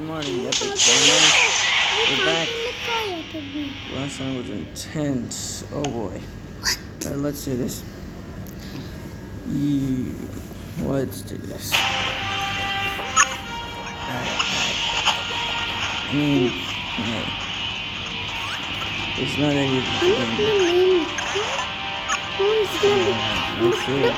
morning, epic gamers. We're back. Last time was intense. Oh boy. Alright, let's do this. Let's do this. It's not any of the game. Let's do it.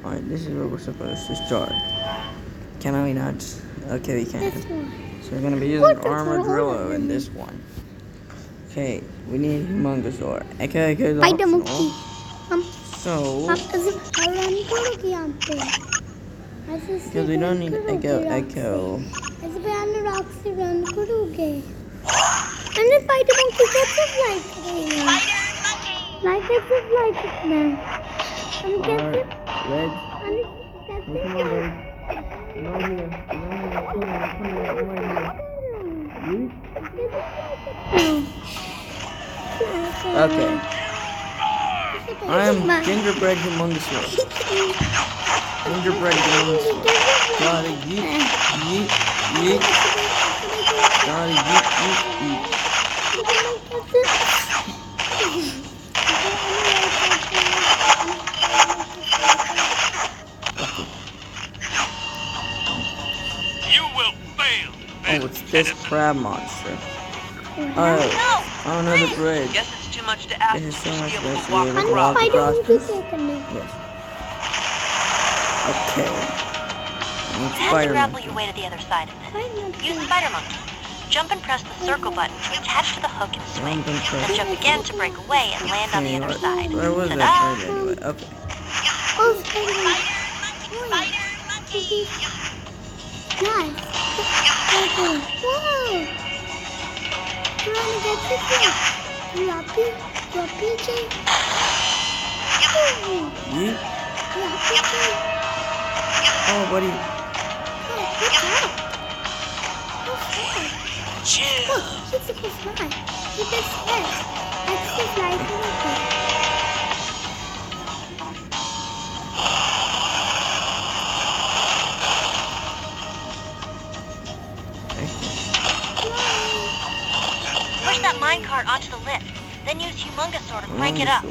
Alright, this is where we're supposed to start. Can we not? Okay, we can. So we're gonna be using Armadillo in this one. Okay, we need Humongousaur. Okay, Spider monkey. So, because we don't need Echo. And the spider monkey gets it like it's like it now. And gets it. Red. And it gets Come on, Red. Come on here. Okay. I am Gingerbread Humongousaur. Gingerbread Humongousaur. Gotta yeet. Gotta yeet. You will fail. Oh, it's this crab monster. Oh, another bridge. Guess it's too much to ask. This is so much to be able less to walk weird. across. Walk across this? Yes. Okay. You have to Spider grapple Monkey. your way to the other side of it. Use Spider Monkey. Jump and press the circle button to attach to the hook and swing. Jump and press. Then jump again to break away and land on the other side. Where was that Ta-da! bridge anyway? Okay. Oh, spider monkey. Nice. Whoa. You wanna get this one? You happy? You happy, Jay? Yeet. You happy, Jay? Oh, buddy. Oh, good job. Chill. Oh, she's supposed to fly. She just flies. That's the flight monkey. Push that minecart onto the lift. Then use Humongousaur to crank it up.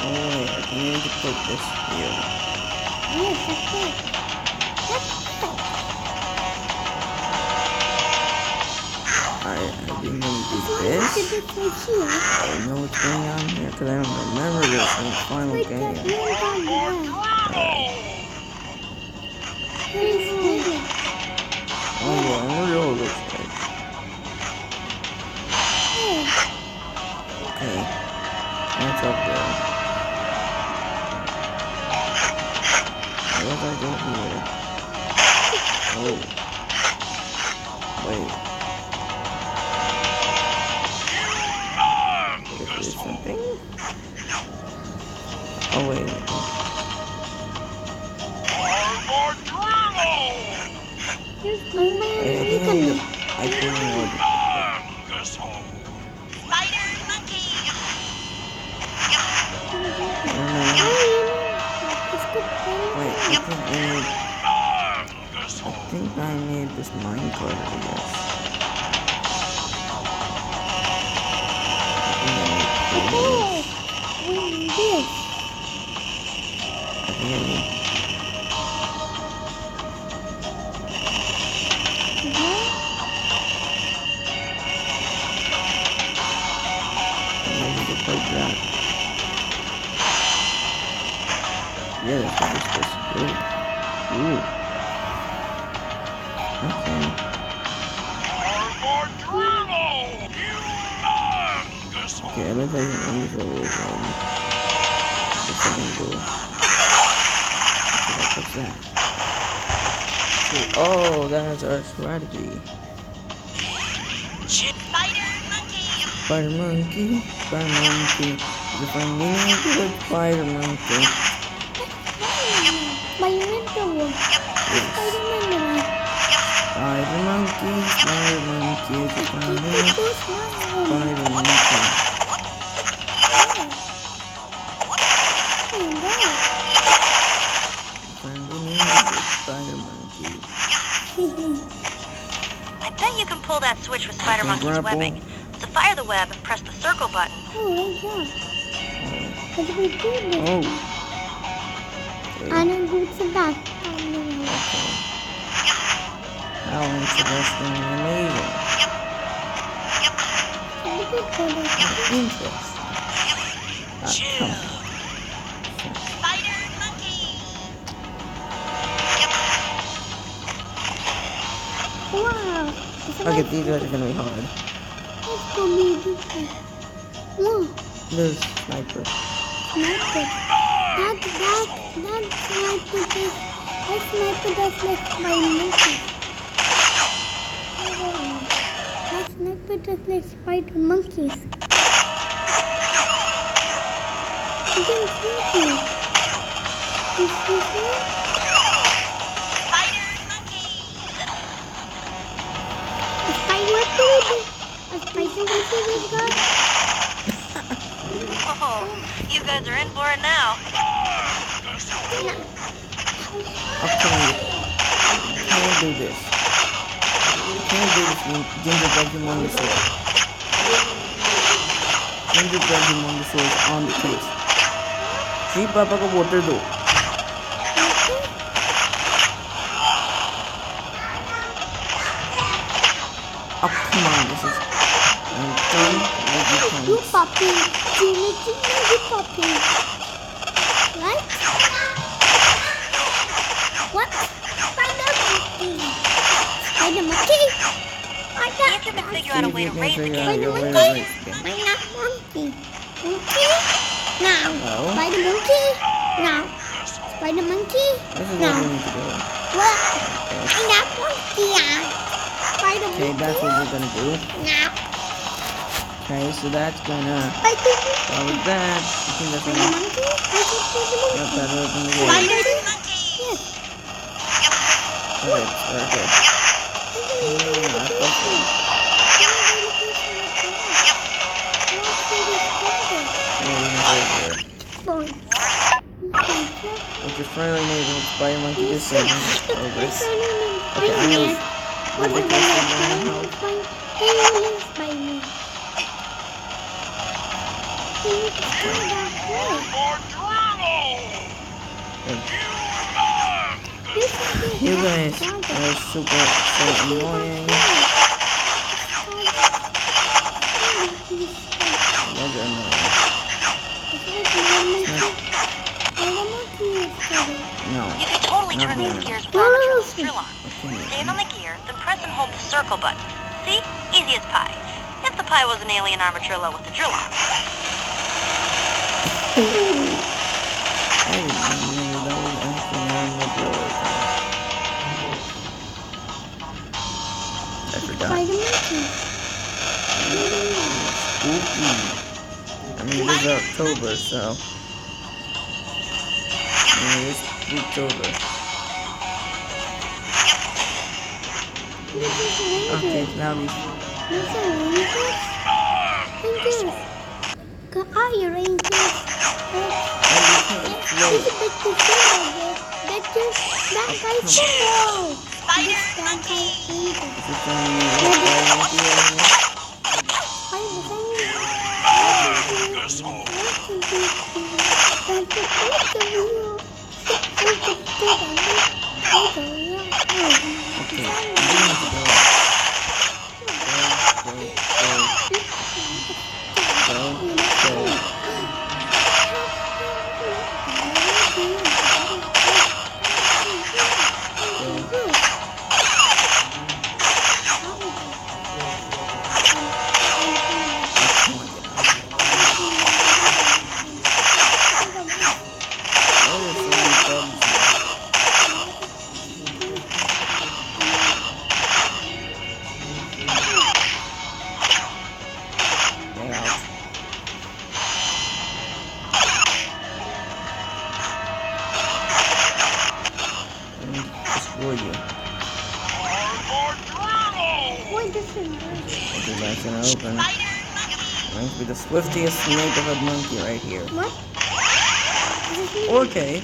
Oh, wait, I need to put this here. Yes, that's it. I didn't know we did this. I don't know what's going on here because I don't remember this in the final game. Oh, well, Unreal looks like. Okay. What's up there? What was I doing here? Oh. Wait. Is this something? Oh, wait. I think I know I think I need this minecart, I guess. Yeah, that's what it's supposed to do. Ooh. Okay. Okay, I don't think I'm usually this I can do. Okay, what's that? Oh, that's our strategy. Spider monkey, spider monkey. If I need a good spider monkey. Spider monkey, It's spider so small. monkey. Find the name of the spider monkey. I bet you can pull that switch with Spider Monkey's grapple. webbing. To fire the web, press the circle button. Oh, yeah. How do we do this? Oh. I don't do it back. How interesting and amazing. Interesting. Chill. Spider Monkey! Wow. Okay, these guys are gonna be hard. Let's go be different. Whoa. There's sniper. Sniper. That sniper does like my monkey. That sniper does like spider monkeys. You can see him. You see him? Spider Monkey! A spider monkey this guy? Oh, you guys are in for it now. I'm telling you. Can't do this. Can't do this when Gingerbread Humongousaur. Gingerbread Humongousaur is on the case. See, Papa को water दो. Oh, come on, this is... I'm done with the You points. puppy. You puppy. Right? What? Spider monkey. Spider monkey? I See got if you can figure out a way to raise the game. Spider Wait, monkey. wait, wait. Why not monkey? Monkey? Now. No. Spider monkey? Now. Spider monkey? This is what Now. we need to do. What? Why not monkey? Spider Okay, monkey? that's what we're gonna do. Now. Okay, so that's gonna... Spider monkey? Start with that. I think that's Spider gonna... monkey? I said spider monkey. That's better than the game. Spider monkey? Yes. Okay, very good. Not perfect. With your friendly neighbor, Spider Monkey is saving progress. Okay, I'm gonna... You guys are super so annoying. You guys are annoying. No. You can totally turn these gears with Armageddon's drill on. Stand on the gear, then press and hold the circle button. See? Easy as pie. If the pie was an alien armadillo with the drill on. I didn't remember that was actually on the door. I forgot. Spooky. I mean, it is October, so... I mean, it's Spooktober. Okay, now we... Your angels. Okay, that's gonna open. Must be the swiftiest neighborhood monkey right here. What? Okay.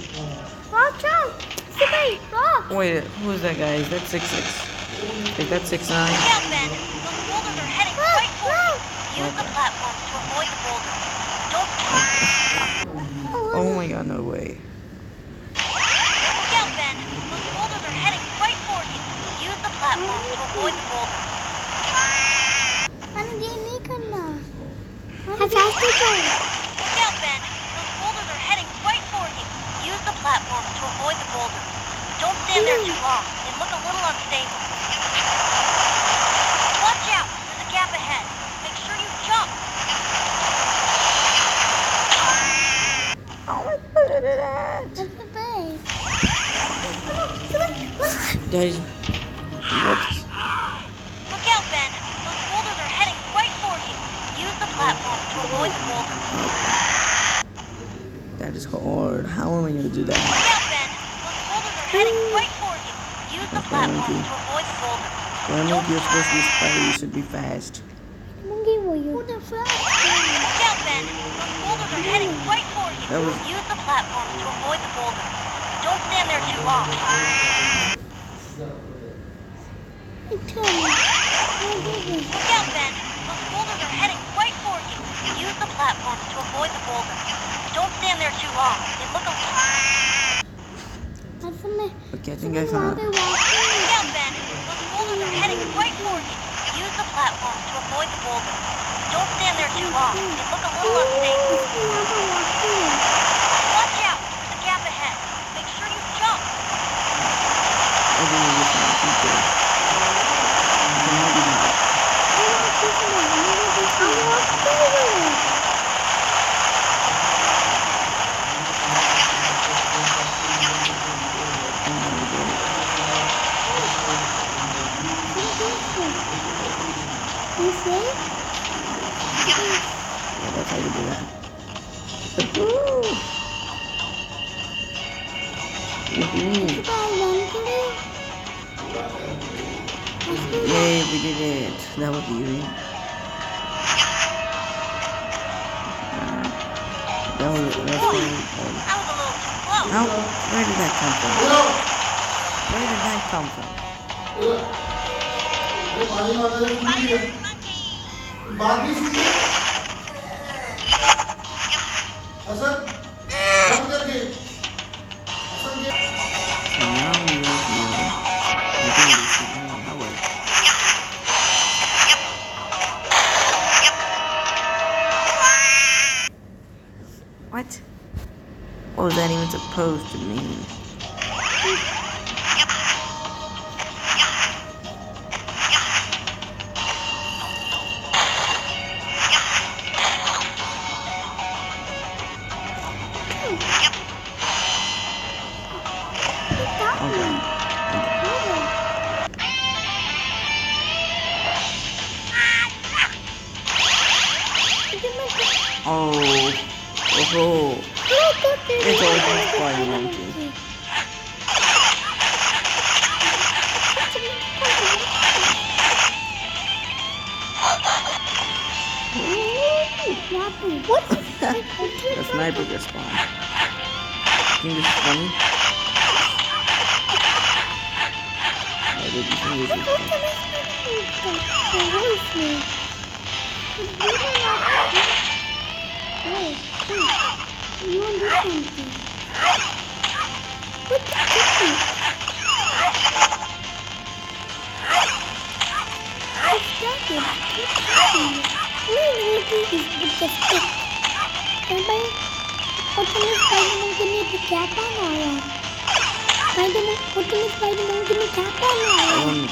Watch out! Somebody, rock! Wait, who is that guy? Is that 6'6"? Is that 6'9"? Look out, Ben. Those boulders are heading right for you. Use the platform to avoid the boulders. Don't... Oh my god, no way. Look out, Ben. Those boulders are heading right for you. Use the platform to avoid the boulders. Ano din ni kana? How fast is it? Look out, Ben. Those boulders are heading right for you. Use the platform to avoid the boulders. Don't stand there too long. They look a little unstable. Watch out. There's a gap ahead. Make sure you jump. Oh my god. That's the base. Guys, what? Look out, Ben. Those boulders are heading right for you. Use the platform to avoid the boulders. That is hard. How am I gonna do that? Look out, Ben. Those boulders are heading right for you. Use the platform to avoid the boulders. Well, I think you're supposed to be spider, you should be fast. Monkey will you? Who the fuck? Look out, Ben. Those boulders are heading right for you. That was- Use the platform to avoid the boulders. Don't stand there too long. Tell me. Look out, Ben. Those boulders are heading right for you. Use the platform to avoid the boulders. Don't stand there too long. They look a little... That's a me. Okay, I think I found it. Look out, Ben. Those boulders are heading right for you. Use the platform to avoid the boulders. Don't stand there too long. They look a little unstable. Watch out. There's a gap ahead. Make sure you jump. I think I just found it. Keep going. You can maybe do it. I'm gonna do it. You see? Yeah, that's how you do that. Woohoo! Woohoo! Yay, we did it. That was easy. That's really That was a little too close. How? Where did that come from? Where did that come from? So now we are here. I think we should go that way. What? What was that even supposed to mean? Oh, oh, it's all just Spider Monkey. What? The sniper just spawned. You think this is funny? Or did you think this is funny? You want to do something? What the fuck? Stop it. What's happening? Where is the stick? Everybody, open the Spider-Man, give me the cap on all. Spider-Man, open the Spider-Man, give me the cap on all.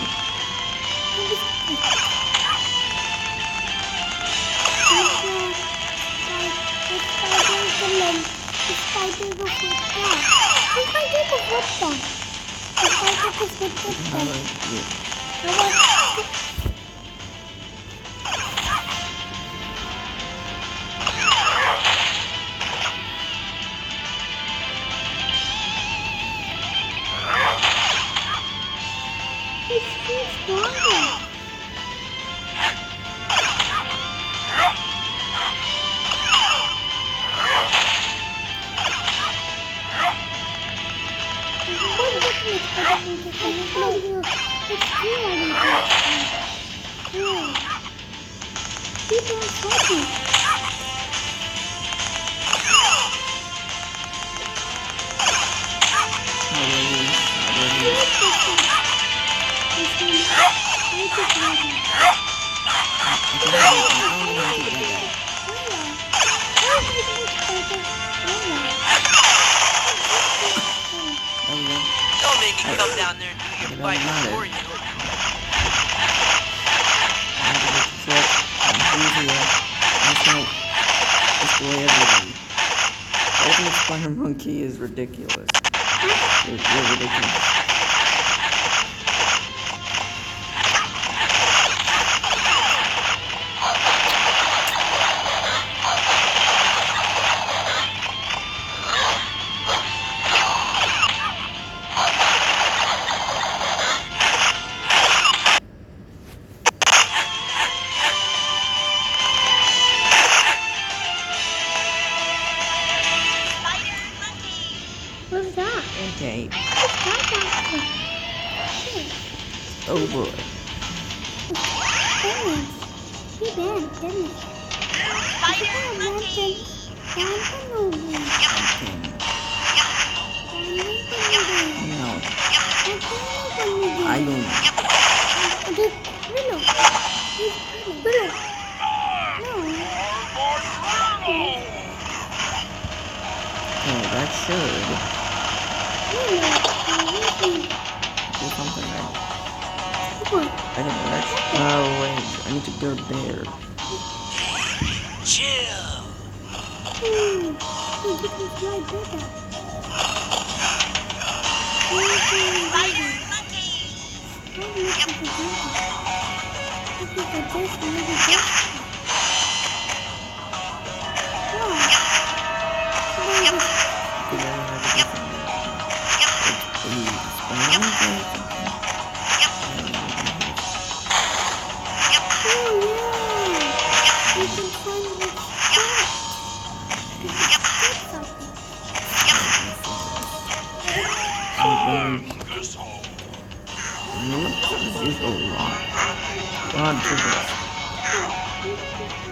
People are talking. Don't make me come down there and do your fight for you. Ultimate Spider Monkey is ridiculous. It's really ridiculous. What's that? Okay. What's that? Oh boy. Dennis. Hey Ben, Dennis. Spider monkey. No. I don't know. Okay, that should do something right. I think that's. Oh wait, I need to go there. Chill.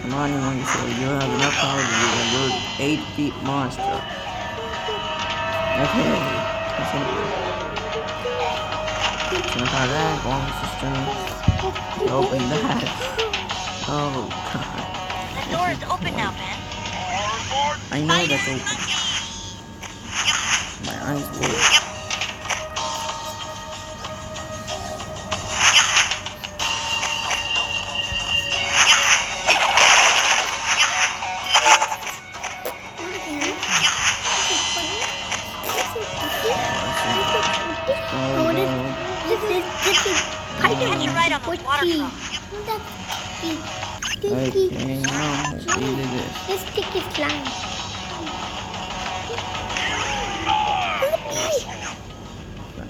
Come on, you want to say you have enough power to do that. You're 8 feet monster. Okay. Gonna try that bomb system. Open that. Oh god. The door is open now, Ben. I know that's open. My eyes work. Catch you right on the water front. Okay, now we do this. This stick is slime.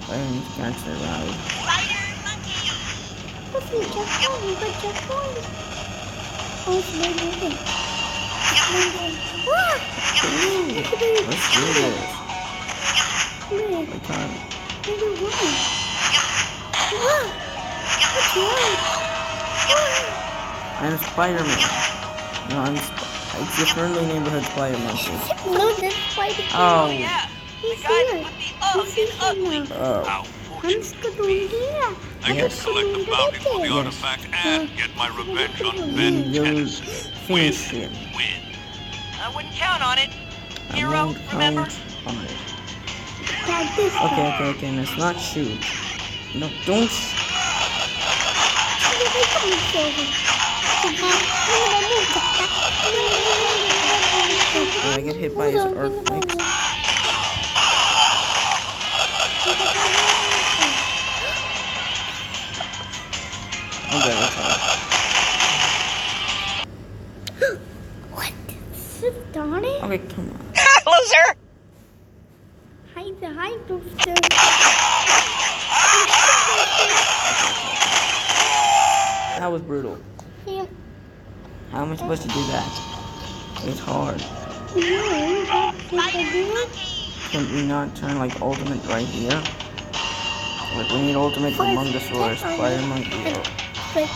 I need to catch the ride. What's the checkpoint? We got checkpoint. Oh, it's moving. Let's do this. I can't. I'm Spider-Man. No, it's your friendly neighborhood Spider Monkey. No, that's Spider. Oh. Yeah. The He's guy here. that put the He's in ugly. here. Oh. How I'm fortunate. just going to do that. I can Yes. collect the bounty for the artifact and get my revenge on Ben You'll Tennyson. finish him. Win. I wouldn't count on it. I Hero, won't remember? count on it. Like this. Okay, let's not shoot. No, don't When I get hit by his earthquake. Okay, that's all. What? This is Donnie? Okay, come on. Loser! Hi, the hi, Booster. That was brutal. Yeah. How am I supposed to do that? It's hard. No, that's what I do. Can we not turn like ultimate right here? Like we need ultimate Mungosaurus, Spider Monkey. But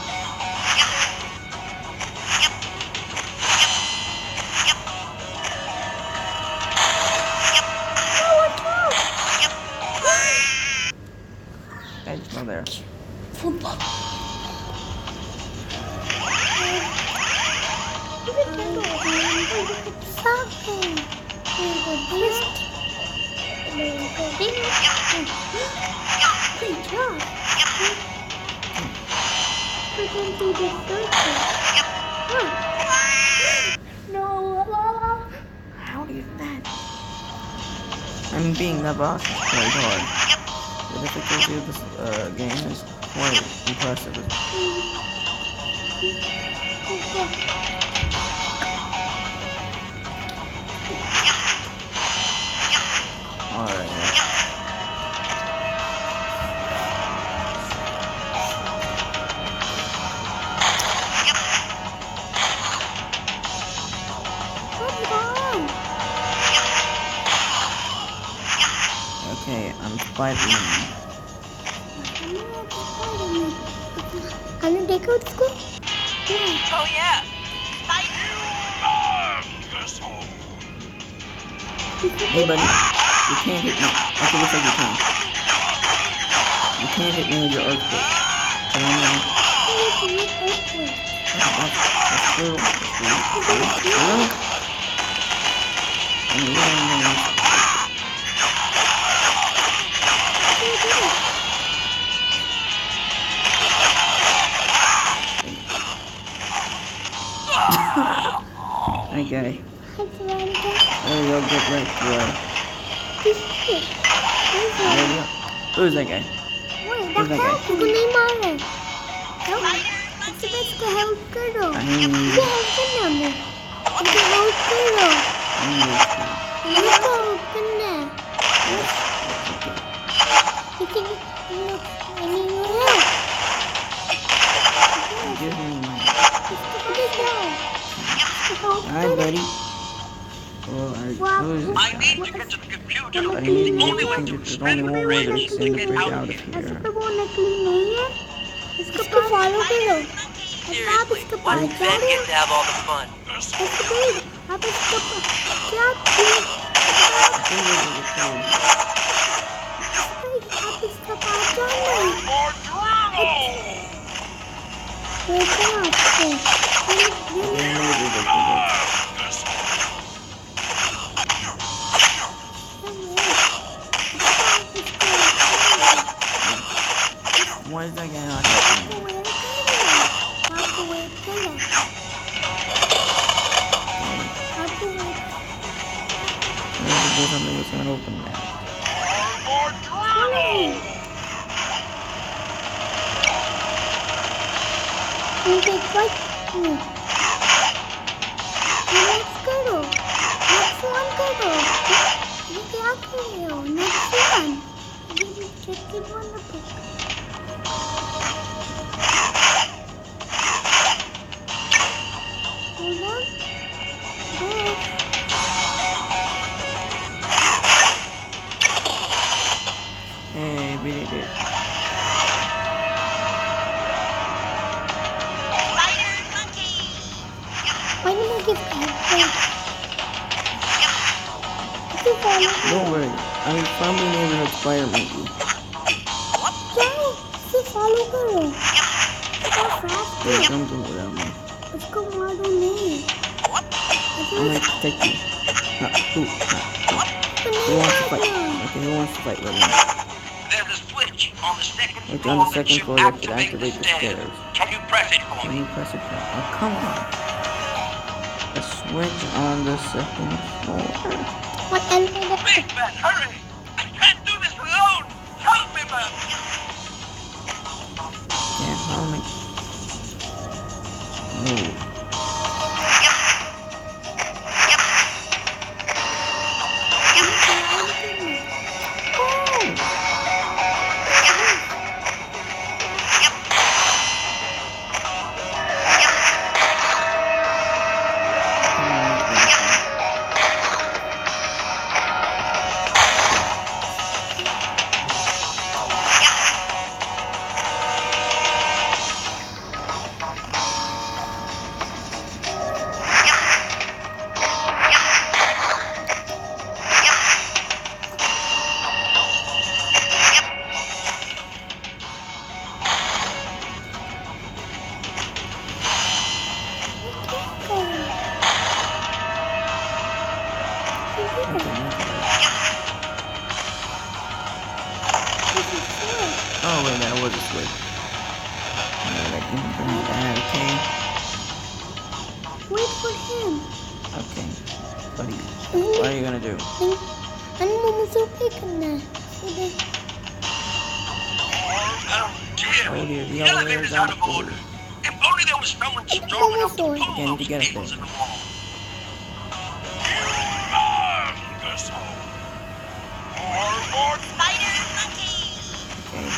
Something. There's a beast. There's a beast. Good job. Put into the circle. Huh. No. How do you do that? I mean, being the boss is quite hard. The difficulty of this game is quite impressive. Alright. Okay, I'm Spider-Man. Can you take out school? Yeah. Oh, yeah. Hey, buddy. You can't hit me. Okay, looks like you can. You can't hit me with your earthquake. Come on, man. That's true. That's true. Okay. There we go, get right through. There we go. Who's that guy? Wait, Who's that guy? उसको नहीं मारना। इससे मैं इसको help करो। I मुझे need help करना है। मुझे हेल्प करो। मुझे हेल्प करना है। लेकिन I need your help. Give me money. इसको पकड़ जाओ। इसको help Hi, करो। buddy. Well, who is this I guy? need to get to the computer. I need to Only get way to to there's only one way to send the bridge out of ऐसे here. तो वो नकली नहीं है। इसको follow करो। आप Seriously, इसके why पास did जा Ben रहे get to have all the fun? ऐसे नहीं। आप इसको क्या किए? I think this is the code. आप इसका पास जाना है। देखो आपको। Why is that guy not helping me? आपको वेट करना। आपको wait There's a door something that's gonna open now. Next करो, next one करो। ये क्या कर रहे हो? Next one. ये check it on the book. Hold on. There. Hey, we did it. Why did I get that? Don't worry, I'm friendly neighborhood Spider-Man. जाओ, इसे follow करो। इसका fast Hey, है। don't go without me. उसको मारो नहीं। I'm gonna protect you. Who wants to fight? Okay, who wants to fight with me? There's a switch on the second Look floor on the that second should floor that should activate activate the stairs. Can you press it for Can me? you press it? Oh, come on. A switch on the second floor. What elevator? Big man, hurry! I can't do this alone! Help me, man! Can't help me. Move. yeah, that was a switch. Alright, you can bring that, okay? Wait for him. Okay. What are you gonna do? Ano mo masupikan na? Sige. Oh dear. Oh dear, the The elevator's elevator's out of order. If only there was someone strong enough to pull Okay, I need to those get up cables there. in the wall. Spider monkey! Okay.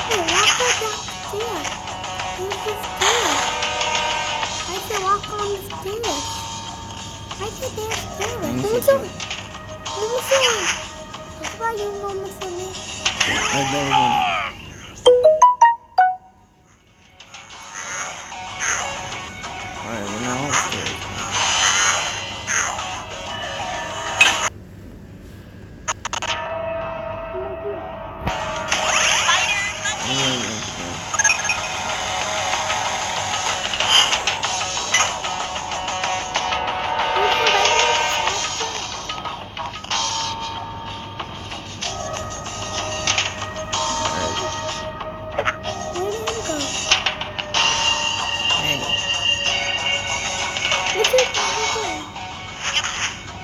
Hey, walk on that stair. There's the stairs. I said walk on the stairs. I said there's stairs. Let me Let me see. see. Let me see. That's why you know me for me. Right there again. Alright, we're now upstairs. Where did he go? Hey, Look at him.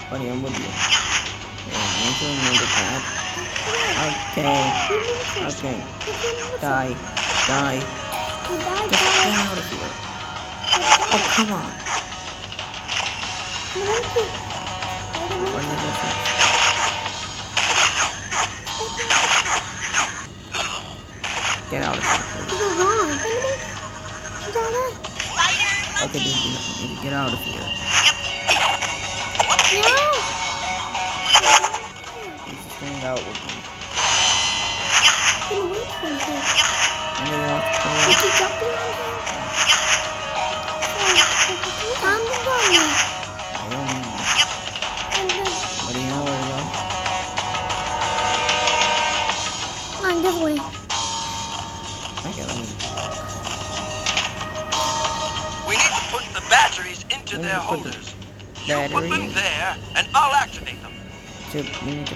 buddy, I'm with you. Yeah, make sure you know the path. Okay. Okay. Die. Die. He died. Get out of here. Oh, come on. What is this? Get out of here. Okay, dude, you need to get out of here. He's just hanging out with me. And he wants to play. I don't know. But you know where to go? Okay, let me. We need to put the batteries into We need their to put the holders. You put them battery. there, and I'll activate them. We need to.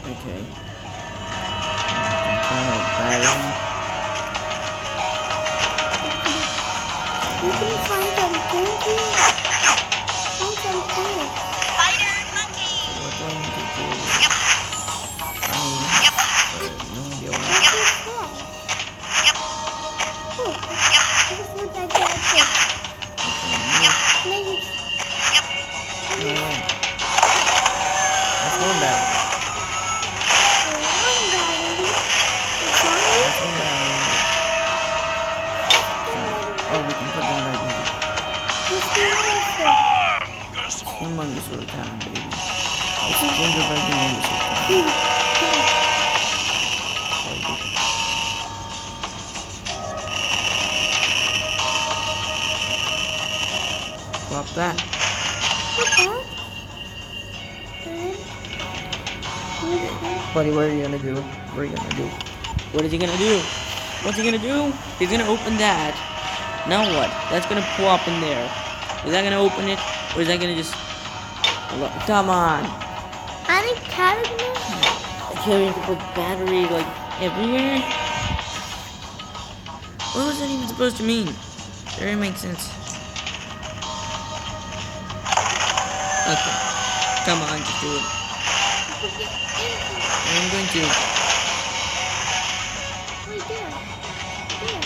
Okay. Turn the battery. You can find them, thank you. Find them too. Spider monkey! What do I need to do? I mean, no idea what What's this for? Oh, this is what I got this. Then you No, no. That's one battery. one battery. That's one battery. Oh, we can put them right here. Humongous sort of time, baby. It's a gingerbread humongous sort of time. Swap that. Buddy, what are you gonna do? What are you gonna do? What is he gonna do? What's he gonna do? He's gonna open that. Now what? That's gonna plop in there. Is that gonna open it? Or is that gonna just... Come on! I think carrot Carrying to put battery, like, everywhere? What was that even supposed to mean? It really makes sense. Okay. Come on, just do it. I'm going to... right there. There.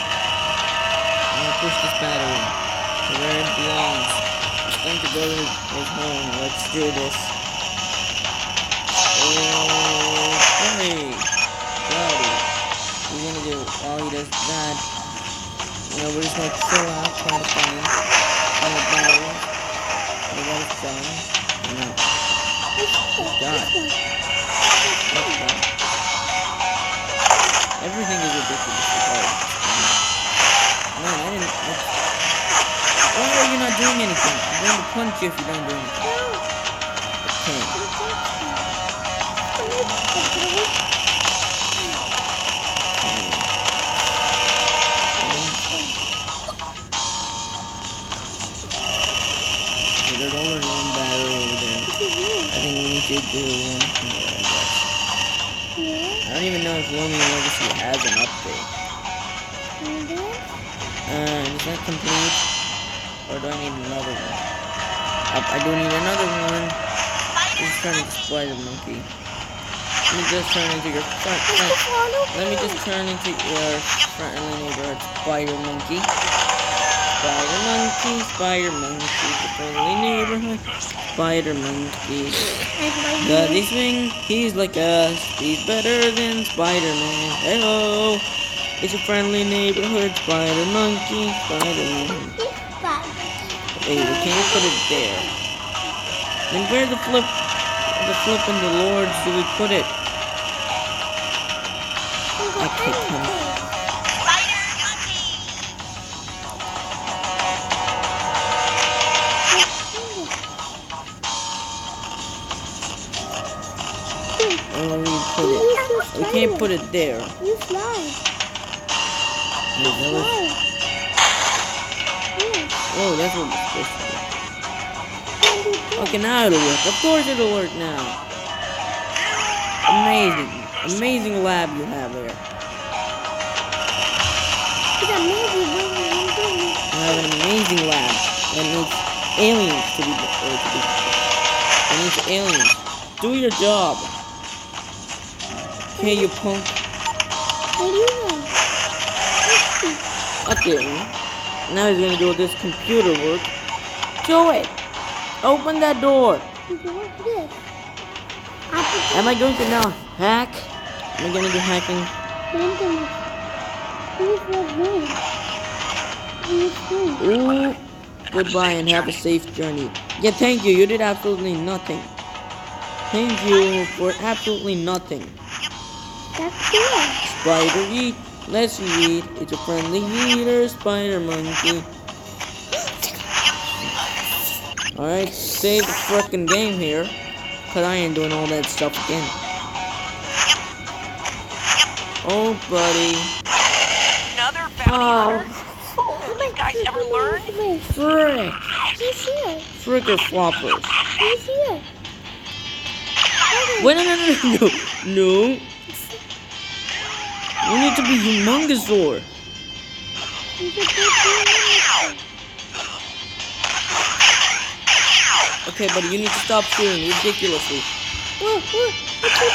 I'm gonna push this battery to where it belongs. It's going to go to his home. Let's do this. Oh, hey, buddy. What are you gonna do while he does that? You know, we're just gonna chill out, try to find the battery. And when it's done, you know, it's done. That's done. Everything is ridiculously hard. Man, I didn't. Why are you not doing anything? I'm going to punch you if you don't do anything. Okay. Yeah. I don't even know if Lumion Legacy has an update. And then, Is that complete? Or do I need another one? I do need another one. Just turn into Spider Monkey. Let me just turn into your Let me just turn into your friendly neighborhood Spider Monkey. Spider Monkey, Spider Monkey, the friendly neighborhood Spider Monkey. Does he swing? He's like us. He's better than Spider-Man. Hello, it's a friendly neighborhood Spider Monkey, Spider-Man. Wait, we can't put it there. Then where the flip and the lords do we put it? Okay, come on. Where do we put it? We can't put it there. You slide. Slide. Yeah. Oh, that's what it's supposed to be. Can't do that. Okay, now it'll work. Of course it'll work now. Amazing lab you have there. It's amazing when I'm doing it. You have an amazing lab that needs aliens to be. It needs aliens. Do your job. Okay, you punk. What do you know? Okay. Now he's gonna do this computer work. Do it. Open that door. What's this? Am I going to now hack? Am I gonna do hacking? Ooh. Goodbye and have a safe journey. Yeah, thank you. You did absolutely nothing. Thank you for absolutely nothing. That's good. Spider eat. Let's eat. It's a friendly eater, Spider Monkey. Alright, save the frickin' game here. Cause I ain't doing all that stuff again. Oh, buddy. Another bounty hunter? Come You guys ever learn? Frick. He's here. Fricker floppers. He's here. Wait, no. We need to be Humongosaur. Okay, buddy, you need to stop shooting ridiculously.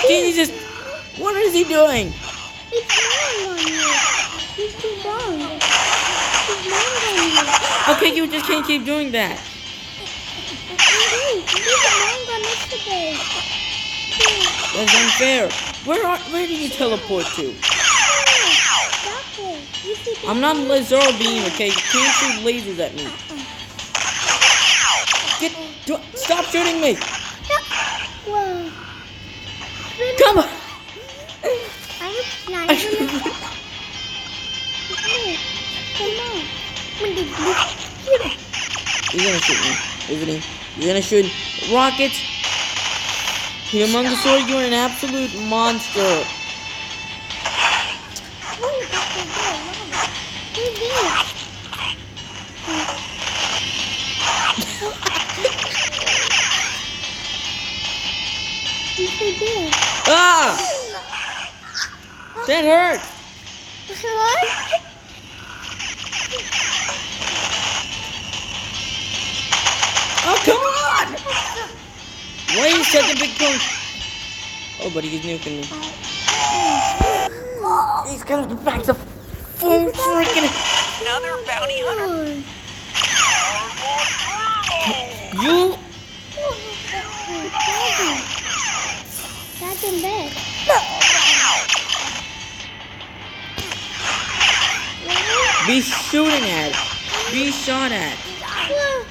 Jesus, what is he doing? It's lying on you. He's too long. He's lying on you. Okay, you just can't keep doing that. He's lying on us today. That's unfair. Where did you teleport to? I'm not Lazaro Beam, okay? You can't shoot lasers at me. Stop shooting me! Whoa. Come on! I'm flying. Come on. He's gonna shoot me, isn't he? He's gonna shoot rockets. Humongosaur, you're an absolute monster. Ah! That hurt! Oh, come on! Why are you such a big punk? Oh, buddy, he's nuking me. He's gonna get back to full freaking. Another bounty hunter? You. That's in bed. Be shooting at. Be shot at.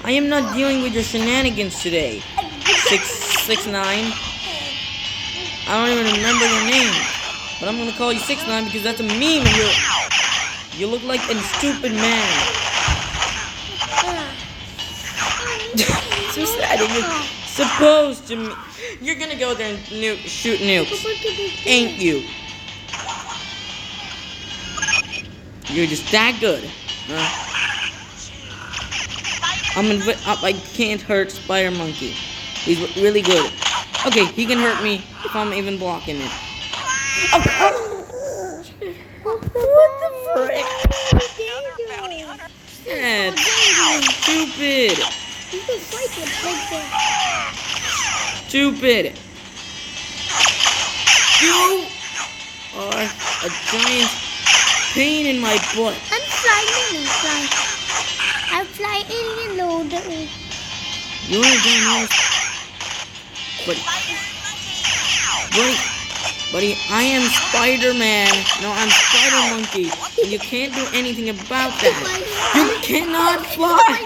I am not dealing with your shenanigans today. 6'9". I don't even remember your name, but I'm gonna call you 6'9" because that's a meme. And you look like a stupid man. So sad. You're supposed to. You're gonna go there and shoot nukes, ain't you? You're just that good, huh? I can't hurt Spider Monkey. He's really good. Okay, he can hurt me if I'm even blocking it. What the frick? Another bounty hunter. Yeah, stupid. You can fight with like that. Stupid. You are a giant pain in my butt. I'm flying. I fly alien loader. You're a giant. But wait, buddy, I am Spider-Man. No, I'm Spider-Monkey. And you can't do anything about that. You cannot fly.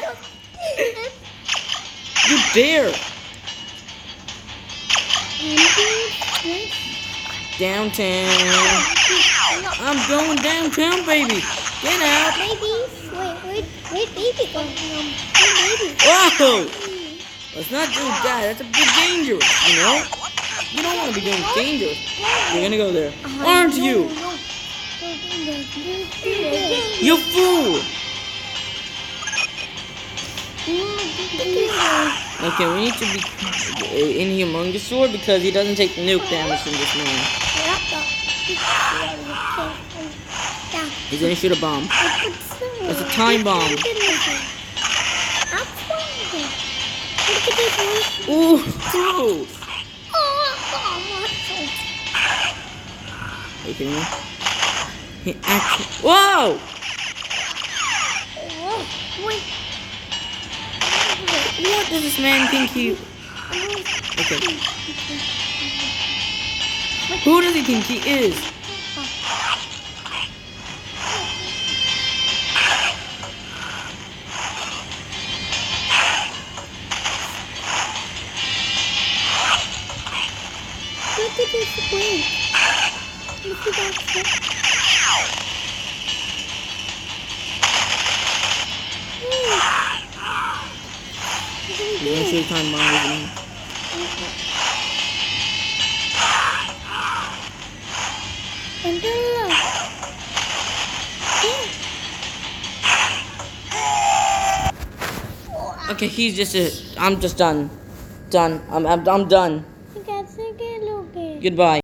You dare. Downtown. I'm going downtown, baby. Get out. Baby, wait, baby, baby. Whoa. Let's not do that. That's a bit dangerous, you know? You don't want to be doing dangerous. You're gonna go there. Aren't you? You fool! Okay, we need to be in Humongous Sword because he doesn't take nuke damage from this man. He's gonna shoot a bomb. It's a time bomb. Ooh! Ooh. Are you kidding me? He actually. Whoa! What does this man think he? Okay. Who does he think he is? Look at this wing. Look at that stuff. You're gonna shoot a time bomb with me. Okay, he's just a. I'm just done. Done. I'm done. You got to get a little bit. Goodbye.